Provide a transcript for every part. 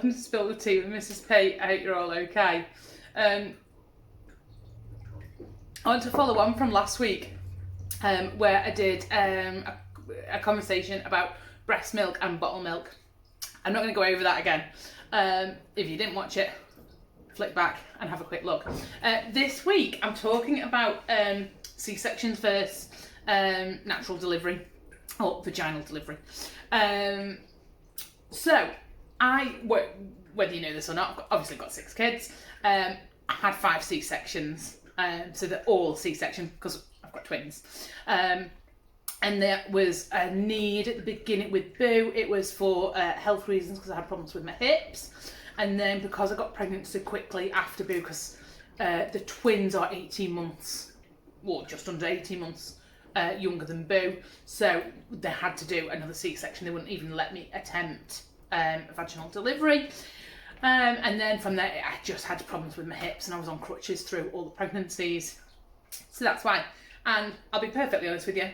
welcome to Spill the Tea with Mrs. P. I hope you're all okay. I want to follow on from last week where I did a conversation about breast milk and bottle milk. I'm not going to go over that again. If you didn't watch it, flick back and have a quick look. This week I'm talking about C-sections versus natural delivery or vaginal delivery. So whether you know this or not, I've obviously got 6 kids. I had 5 C-sections, so they're all C-section because I've got twins. And there was a need at the beginning with Boo. It was for health reasons because I had problems with my hips. And then because I got pregnant so quickly after Boo, because the twins are 18 months, or just under 18 months younger than Boo. So they had to do another C-section. They wouldn't even let me attempt a vaginal delivery. And then from there, I just had problems with my hips and I was on crutches through all the pregnancies. So that's why. And I'll be perfectly honest with you,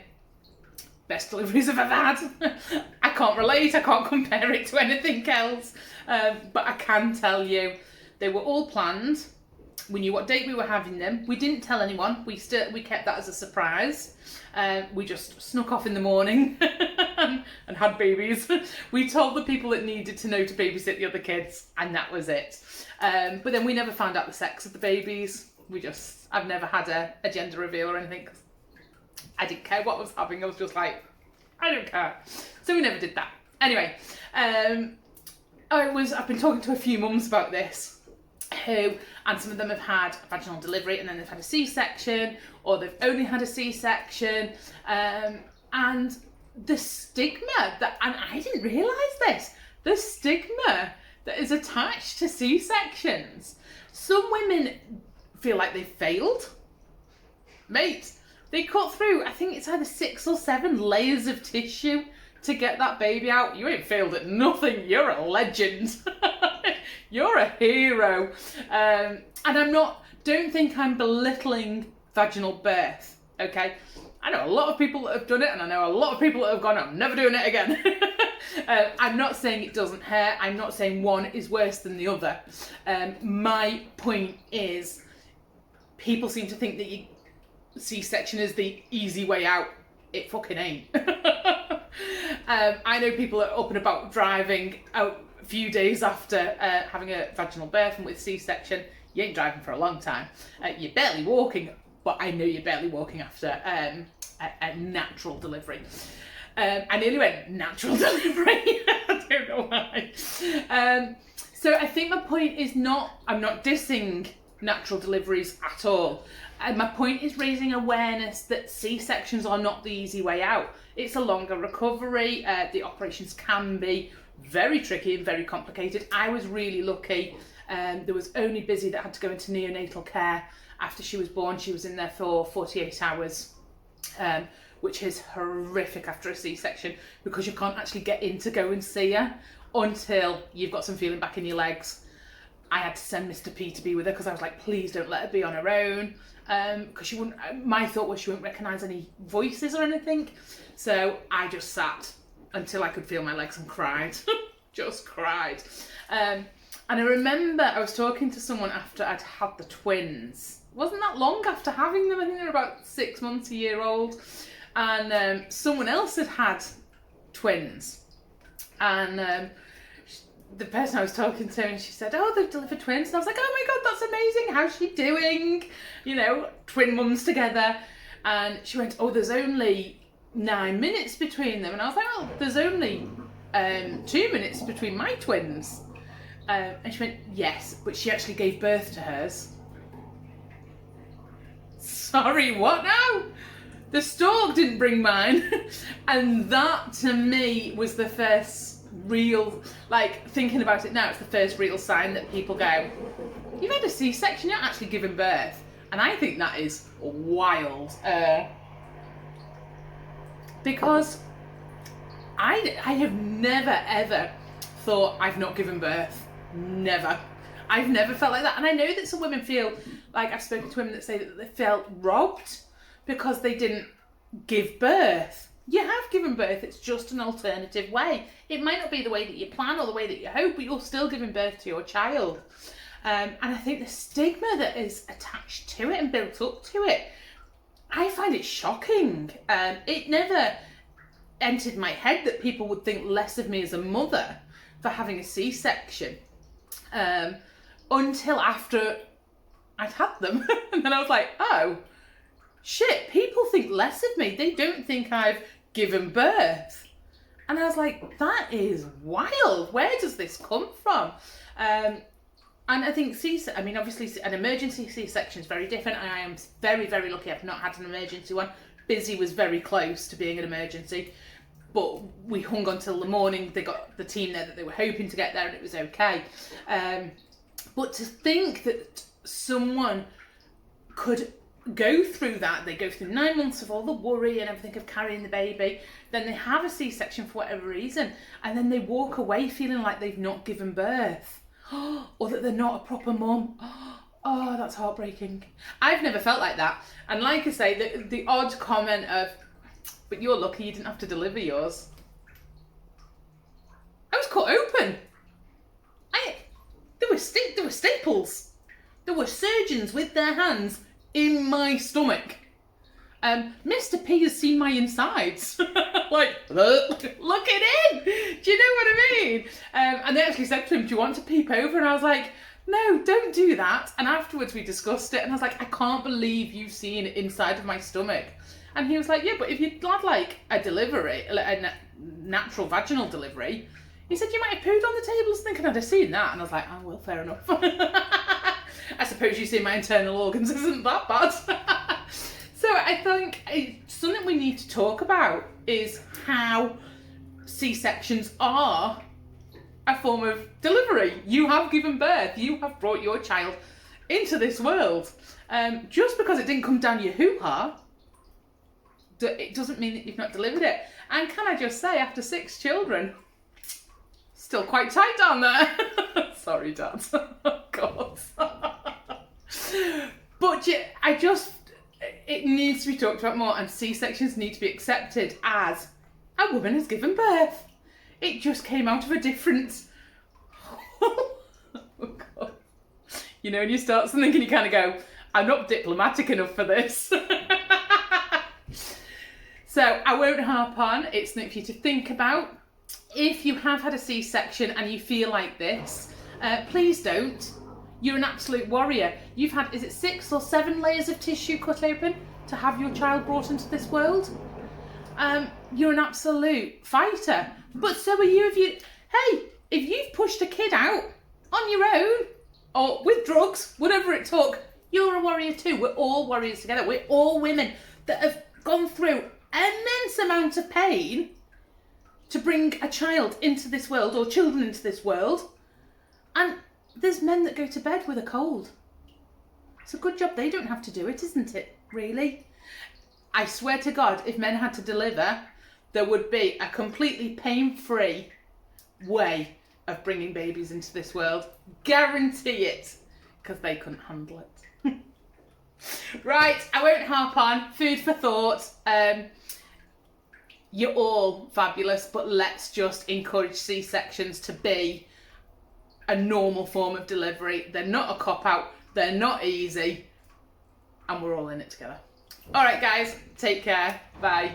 best deliveries I've ever had. I can't relate, I can't compare it to anything else. But I can tell you, they were all planned. We knew what date we were having them. We didn't tell anyone. We kept that as a surprise. We just snuck off in the morning and had babies. We told the people that needed to know to babysit the other kids, and that was it. But then we never found out the sex of the babies. I've never had a gender reveal or anything, because I didn't care what I was having. I was just like, I don't care. So we never did that. Anyway, I've been talking to a few mums about this, and some of them have had a vaginal delivery and then they've had a C-section, or they've only had a C-section, and the stigma and I didn't realise this, the stigma that is attached to C-sections. Some women feel like they failed. Mate, they cut through, I think it's either 6 or 7 layers of tissue to get that baby out. You ain't failed at nothing, you're a legend. You're a hero. And don't think I'm belittling vaginal birth, okay? I know a lot of people that have done it, and I know a lot of people that have gone, I'm never doing it again. I'm not saying it doesn't hurt. I'm not saying one is worse than the other. My point is, people seem to think that C-section is the easy way out. It fucking ain't. I know people that are up and about driving out a few days after having a vaginal birth, and with C-section, you ain't driving for a long time. You're barely walking, but I know you're barely walking after a natural delivery. I nearly went natural delivery. I don't know why. So I think my point is I'm not dissing natural deliveries at all. My point is raising awareness that C-sections are not the easy way out. It's a longer recovery. The operations can be very tricky and very complicated. I was really lucky. There was only Busy that had to go into neonatal care after she was born. She was in there for 48 hours, which is horrific after a C-section, because you can't actually get in to go and see her until you've got some feeling back in your legs. I had to send Mr. P to be with her because I was like, please don't let her be on her own. Because she wouldn't. My thought was she wouldn't recognise any voices or anything. So I just sat until I could feel my legs and cried. Just cried. And I remember I was talking to someone after I'd had the twins. It wasn't that long after having them. I think they were about 6 months, a year old. And someone else had had twins. And the person I was talking to, and she said, oh, they've delivered twins. And I was like, oh my God, that's amazing. How's she doing? You know, twin mums together. And she went, oh, there's only 9 minutes between them. And I was like, oh, there's only 2 minutes between my twins. And she went, yes, but she actually gave birth to hers. Sorry, what now? The stork didn't bring mine. And that to me was the first real, like, thinking about it now, it's the first real sign that people go, you've had a C-section, you're not actually giving birth. And I think that is wild. Because I have never ever thought I've not given birth. Never. I've never felt like that. And I know that some women feel like, I've spoken to women that say that they felt robbed because they didn't give birth. You have given birth, it's just an alternative way. It might not be the way that you plan or the way that you hope, but you're still giving birth to your child. And I think the stigma that is attached to it and built up to it, I find it shocking. It never entered my head that people would think less of me as a mother for having a C-section until after I'd had them. And then I was like, oh, shit, people think less of me. They don't think I've given birth. And I was like, that is wild. Where does this come from? And I think obviously an emergency C-section is very different. And I am very, very lucky I've not had an emergency one. Busy was very close to being an emergency, but we hung on till the morning. They got the team there that they were hoping to get there, and it was okay. But to think that someone could go through that, they go through 9 months of all the worry and everything of carrying the baby, then they have a C-section for whatever reason, and then they walk away feeling like they've not given birth, or that they're not a proper mum. Oh, that's heartbreaking. I've never felt like that. And like I say, the odd comment of, but you're lucky you didn't have to deliver yours. I was cut open. There were staples. There were surgeons with their hands in my stomach. Mr. P has seen my insides. Like, look it in. Do you know what I mean? And they actually said to him, do you want to peep over? And I was like, no, don't do that. And afterwards we discussed it, and I was like, I can't believe you've seen inside of my stomach. And he was like, yeah, but if you'd had like a delivery, a natural vaginal delivery, he said you might have pooed on the table. I was thinking I'd have seen that. And I was like, oh, well, fair enough. I suppose you see my internal organs isn't that bad. So I think something we need to talk about is how C-sections are a form of delivery. You have given birth. You have brought your child into this world. Just because it didn't come down your hoo-ha, it doesn't mean that you've not delivered it. And can I just say, after 6 children, still quite tight down there. Sorry, Dad. God. But it needs to be talked about more, and C-sections need to be accepted as a woman has given birth. It just came out of a different... Oh, God. You know, when you start something and you kind of go, I'm not diplomatic enough for this. So I won't harp on. It's something for you to think about. If you have had a C-section and you feel like this, please don't. You're an absolute warrior. You've had, is it 6 or 7 layers of tissue cut open to have your child brought into this world? You're an absolute fighter. But so are you if you've pushed a kid out on your own, or with drugs, whatever it took, you're a warrior too. We're all warriors together. We're all women that have gone through immense amount of pain to bring a child into this world, or children into this world. And there's men that go to bed with a cold. It's a good job they don't have to do it, isn't it, really? I swear to God, if men had to deliver, there would be a completely pain-free way of bringing babies into this world. Guarantee it, because they couldn't handle it. Right, I won't harp on. Food for thought. You're all fabulous, but let's just encourage C-sections to be a normal form of delivery. They're not a cop-out. They're not easy. And we're all in it together. All right, guys, take care. Bye.